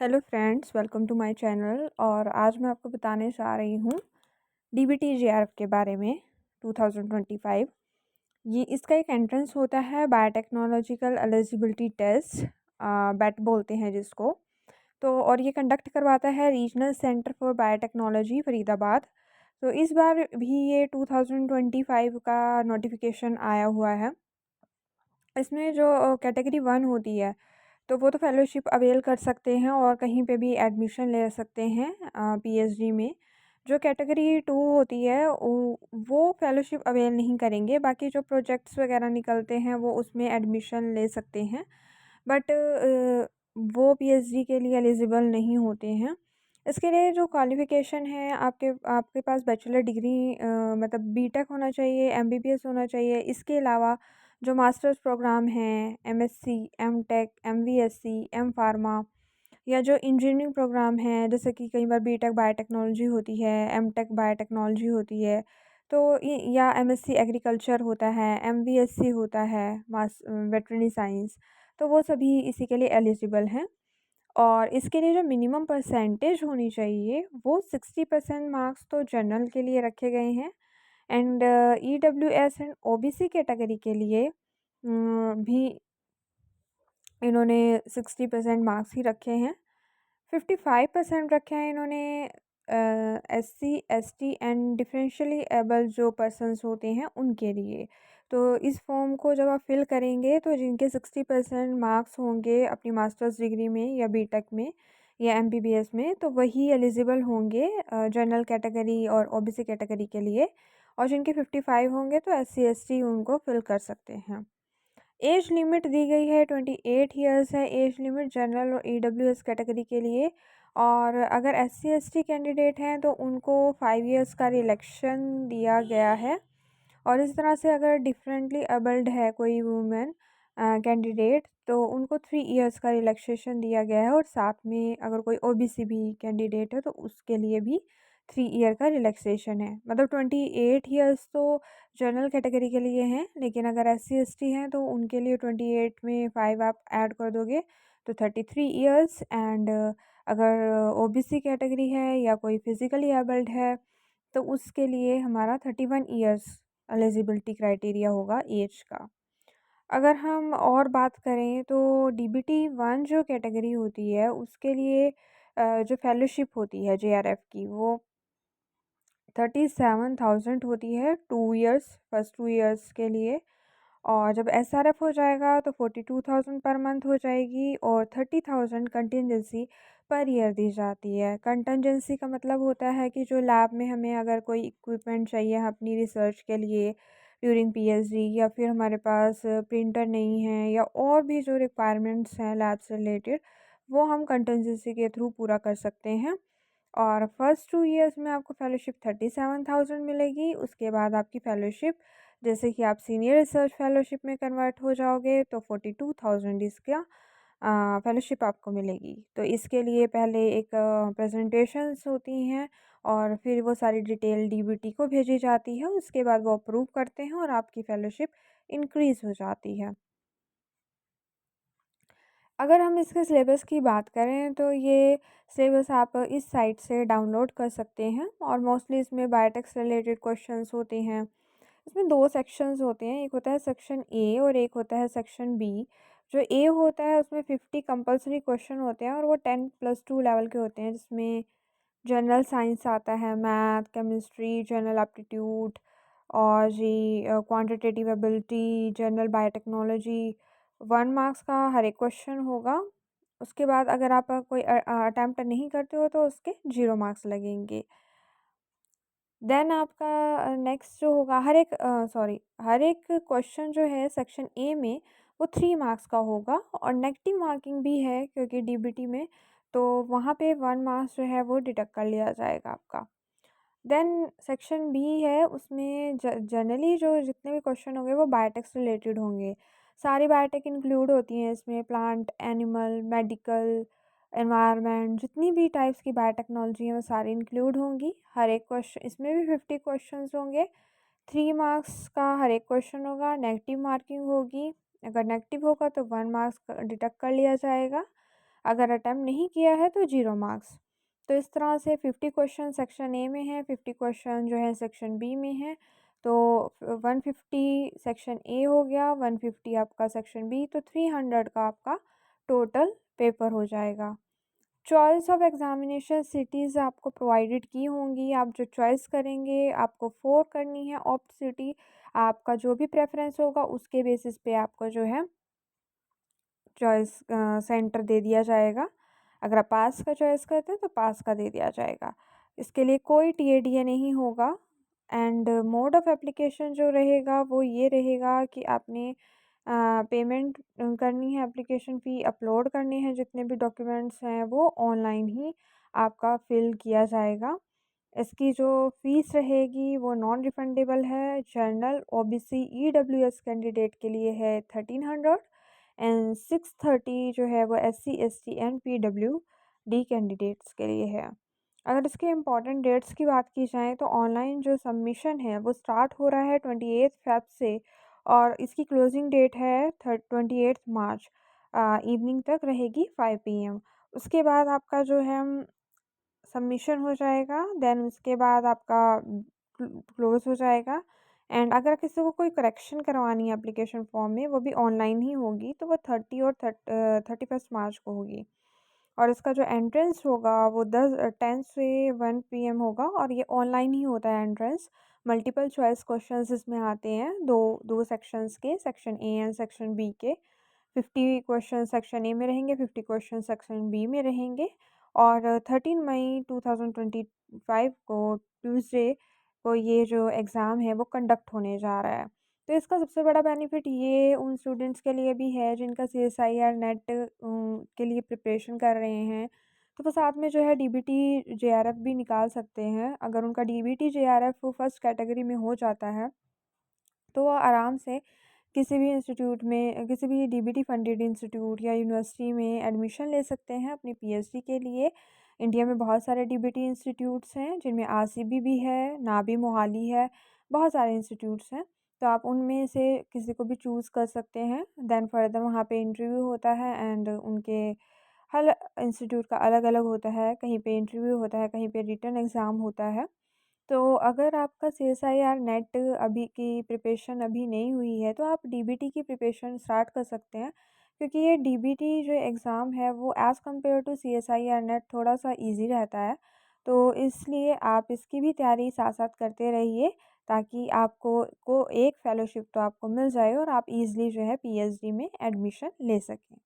Hello friends, welcome to my channel. और आज मैं आपको बताने जा रही हूँ डीबीटी जेआरएफ के बारे में 2025। ये इसका एक एंट्रेंस होता है बायोटेक्नोलॉजिकल एलिजिबिलिटी टेस्ट, बैट बोलते हैं जिसको। तो और ये कंडक्ट करवाता है regional centre for biotechnology Faridabad. तो इस बार भी ये 2025 का नोटिफिकेशन आया हुआ है। इसमें जो कैटेगरी 1 होती है तो वो तो फ़ेलोशिप अवेल कर सकते हैं और कहीं पे भी एडमिशन ले सकते हैं पीएचडी में। जो कैटेगरी 2 होती है वो फ़ेलोशिप अवेल नहीं करेंगे, बाकी जो प्रोजेक्ट्स वगैरह निकलते हैं वो उसमें एडमिशन ले सकते हैं। बट वो पीएचडी के लिए एलिजिबल नहीं होते हैं। इसके लिए जो क्वालिफ़िकेशन है, आपके आपके पास बैचलर डिग्री मतलब बीटेक होना चाहिए, एमबीबीएस होना चाहिए। इसके अलावा जो मास्टर्स प्रोग्राम हैं, MSc, MTech, MVSc, M pharma, या जो इंजीनियरिंग प्रोग्राम हैं जैसे कि कई बार बीटेक बायोटेक्नोलॉजी होती है, एमटेक बायोटेक्नोलॉजी होती है, तो या एमएससी एग्रीकल्चर होता है, एमवीएससी होता है, मास वेटरनरी साइंस, तो वो सभी इसी के लिए एलिजिबल हैं। और इसके लिए जो मिनिमम परसेंटेज होनी चाहिए वो 60% मार्क्स तो जनरल के लिए रखे गए हैं। And EWS and OBC category के लिए भी इन्होंने 60% मार्क्स ही रखे हैं। 55% रखे हैं इन्होंने SC, ST and differentially able जो पर्सन्स होते हैं उनके लिए। तो इस फॉर्म को जब आप फिल करेंगे तो जिनके 60% मार्क्स होंगे अपनी मास्टर्स डिग्री में या बीटेक में या एमबीबीएस में, तो वही एलिजिबल होंगे जनरल कैटेगरी और ओबीसी कैटेगरी के लिए। और जिनके 55 होंगे तो एससी, एसटी उनको फिल कर सकते हैं। एज लिमिट दी गई है 28 ईयर्स है एज लिमिट जनरल और ईडब्ल्यूएस कैटेगरी के लिए। और अगर एससी एसटी कैंडिडेट हैं तो उनको 5 इयर्स का रिलैक्सेशन दिया गया है। और इस तरह से अगर डिफरेंटली एबल्ड है कोई वुमेन कैंडिडेट तो उनको 3 इयर्स का रिलैक्सेशन दिया गया है। और साथ में अगर कोई ओबीसी भी कैंडिडेट है तो उसके लिए भी 3 ईयर का रिलैक्सेशन है। मतलब 28 ईयर्स तो जनरल कैटेगरी के लिए हैं, लेकिन अगर एससी एसटी हैं तो उनके लिए 28 में 5 आप ऐड कर दोगे तो 33 ईयर्स। एंड अगर ओबीसी कैटेगरी है या कोई फिज़िकली एबल्ड है तो उसके लिए हमारा 31 ईयर्स एलिजिबिलिटी क्राइटेरिया होगा एज का। अगर हम और बात करें तो डीबीटी 1 जो कैटेगरी होती है उसके लिए जो फेलोशिप होती है जेआरएफ की वो 37,000 होती है 2 इयर्स, फर्स्ट 2 इयर्स के लिए। और जब एसआरएफ हो जाएगा तो 42,000 पर मंथ हो जाएगी और 30,000 कंटिजेंसी पर ईयर दी जाती है। कंटिजेंसी का मतलब होता है कि जो लैब में हमें अगर कोई इक्विपमेंट चाहिए अपनी रिसर्च के लिए ड्यूरिंग पीएचडी, या फिर हमारे पास प्रिंटर नहीं है, या और भी जो रिक्वायरमेंट्स हैं लैब से रिलेटेड, वो हम कंटिजेंसी के थ्रू पूरा कर सकते हैं। और फर्स्ट 2 इयर्स में आपको फ़ेलोशिप 37,000 मिलेगी। उसके बाद आपकी फ़ेलोशिप, जैसे कि आप सीनियर रिसर्च फ़ेलोशिप में कन्वर्ट हो जाओगे तो 42,000 इसका फ़ेलोशिप आपको मिलेगी। तो इसके लिए पहले एक प्रेजेंटेशंस होती हैं और फिर वो सारी डिटेल डीबीटी को भेजी जाती है। उसके बाद वो अप्रूव करते हैं और आपकी फ़ेलोशिप इंक्रीज़ हो जाती है। अगर हम इसके सिलेबस की बात करें तो ये सिलेबस आप इस साइट से डाउनलोड कर सकते हैं और मोस्टली इसमें बायोटेक से रिलेटेड क्वेश्चंस होते हैं। इसमें 2 सेक्शंस होते हैं, एक होता है सेक्शन ए और एक होता है सेक्शन बी। जो ए होता है उसमें 50 कंपल्सरी क्वेश्चन होते हैं और वो 10+2 लेवल के होते हैं, जिसमें जनरल साइंस आता है, मैथ, केमिस्ट्री, जनरल एप्टीट्यूड, और जी quantitative ability, general biotechnology. 1 marks का हर एक क्वेश्चन होगा। उसके बाद अगर आप कोई अटेम्प्ट नहीं करते हो तो उसके 0 मार्क्स लगेंगे। देन आपका नेक्स्ट जो होगा, हर एक क्वेश्चन जो है सेक्शन ए में वो 3 मार्क्स का होगा और नेगेटिव मार्किंग भी है क्योंकि डीबीटी में, तो वहाँ पे 1 मार्क्स जो है वो डिडक्ट कर लिया जाएगा आपका। देन सेक्शन बी है, उसमें जनरली जो जितने भी क्वेश्चन होंगे वो बायोटेक से रिलेटेड होंगे। सारी बायोटेक इंक्लूड होती हैं इसमें, प्लांट, एनिमल, मेडिकल, एनवायरनमेंट, जितनी भी टाइप्स की बायोटेक्नोलॉजी हैं वो सारी इंक्लूड होंगी। हर एक क्वेश्चन इसमें भी 50 क्वेश्चंस होंगे। 3 मार्क्स का हर एक क्वेश्चन होगा, नेगेटिव मार्किंग होगी। अगर नेगेटिव होगा तो 1 मार्क्स डिडक्ट कर लिया जाएगा। अगर अटैम्प्ट नहीं किया है तो 0 मार्क्स। तो इस तरह से 50 क्वेश्चन सेक्शन ए में है, 50 क्वेश्चन जो है सेक्शन बी में है। तो 150 सेक्शन ए हो गया, 150 आपका सेक्शन बी, तो 300 का आपका टोटल पेपर हो जाएगा। चॉइस ऑफ एग्जामिनेशन सिटीज़ आपको प्रोवाइडेड की होंगी, आप जो चॉइस करेंगे आपको 4 करनी है ऑप्ट सिटी। आपका जो भी प्रेफरेंस होगा उसके बेसिस पे आपको जो है चॉइस सेंटर दे दिया जाएगा। अगर आप पास का चॉइस करते हैं तो पास का दे दिया जाएगा। इसके लिए कोई टीएडीए नहीं होगा। एंड मोड ऑफ़ एप्लीकेशन जो रहेगा वो ये रहेगा कि आपने पेमेंट करनी है, एप्लीकेशन फ़ी अपलोड करने हैं, जितने भी डॉक्यूमेंट्स हैं वो ऑनलाइन ही आपका फ़िल किया जाएगा। इसकी जो फ़ीस रहेगी वो नॉन रिफंडेबल है। जनरल, ओबीसी, ईडब्ल्यूएस कैंडिडेट के लिए है 1300 एंड 630 जो है वो SC, ST and PWD candidates के लिए है। अगर इसके इम्पॉर्टेंट डेट्स की बात की जाए तो ऑनलाइन जो सबमिशन है वो स्टार्ट हो रहा है 28 फ़ेब से, और इसकी क्लोजिंग डेट है 28 मार्च इवनिंग तक रहेगी 5 PM। उसके बाद आपका जो है सबमिशन हो जाएगा, देन उसके बाद आपका क्लोज़ हो जाएगा। एंड अगर किसी को कोई करेक्शन करवानी है एप्लीकेशन फॉर्म में, वो भी ऑनलाइन ही होगी, तो वो 31 मार्च को होगी। और इसका जो एंट्रेंस होगा वो 10 से 1 PM होगा, और ये ऑनलाइन ही होता है एंट्रेंस। मल्टीपल चॉइस क्वेश्चंस इसमें आते हैं, दो सेक्शंस के, section A and section B के। 50 क्वेश्चन सेक्शन ए में रहेंगे, 50 क्वेश्चन सेक्शन बी में रहेंगे। और 13 मई 2025 को ट्यूसडे को ये जो एग्ज़ाम है वो कंडक्ट होने जा रहा है। तो इसका सबसे बड़ा बेनिफिट ये उन स्टूडेंट्स के लिए भी है जिनका सीएसआईआर नेट के लिए प्रिपरेशन कर रहे हैं, तो वो साथ में जो है डीबीटी जेआरएफ भी निकाल सकते हैं। अगर उनका डीबीटी जेआरएफ फर्स्ट कैटेगरी में हो जाता है तो वो आराम से किसी भी इंस्टीट्यूट में, किसी भी डीबीटी फंडेड इंस्टीट्यूट या यूनिवर्सिटी में एडमिशन ले सकते हैं अपनी पीएचडी के लिए। इंडिया में बहुत सारे डीबीटी इंस्टीट्यूट्स हैं, जिनमें आरसीबी भी है, नाबी मोहाली है, बहुत सारे इंस्टीट्यूट्स हैं। तो आप उनमें से किसी को भी चूज़ कर सकते हैं। देन फर्दर वहाँ पे इंटरव्यू होता है, एंड उनके हर इंस्टीट्यूट का अलग अलग होता है, कहीं पे इंटरव्यू होता है, कहीं पे रिटन एग्ज़ाम होता है। तो अगर आपका सीएसआईआर नेट अभी की प्रिपरेशन अभी नहीं हुई है, तो आप डीबीटी की प्रिपरेशन स्टार्ट कर सकते हैं, क्योंकि ये डीबीटी जो एग्ज़ाम है वो as compare to CSIR NET थोड़ा-सा ईज़ी रहता है। तो इसलिए आप इसकी भी तैयारी साथ-साथ करते रहिए, ताकि आपको एक फ़ेलोशिप तो आपको मिल जाए और आप ईज़िली जो है पीएचडी में एडमिशन ले सकें।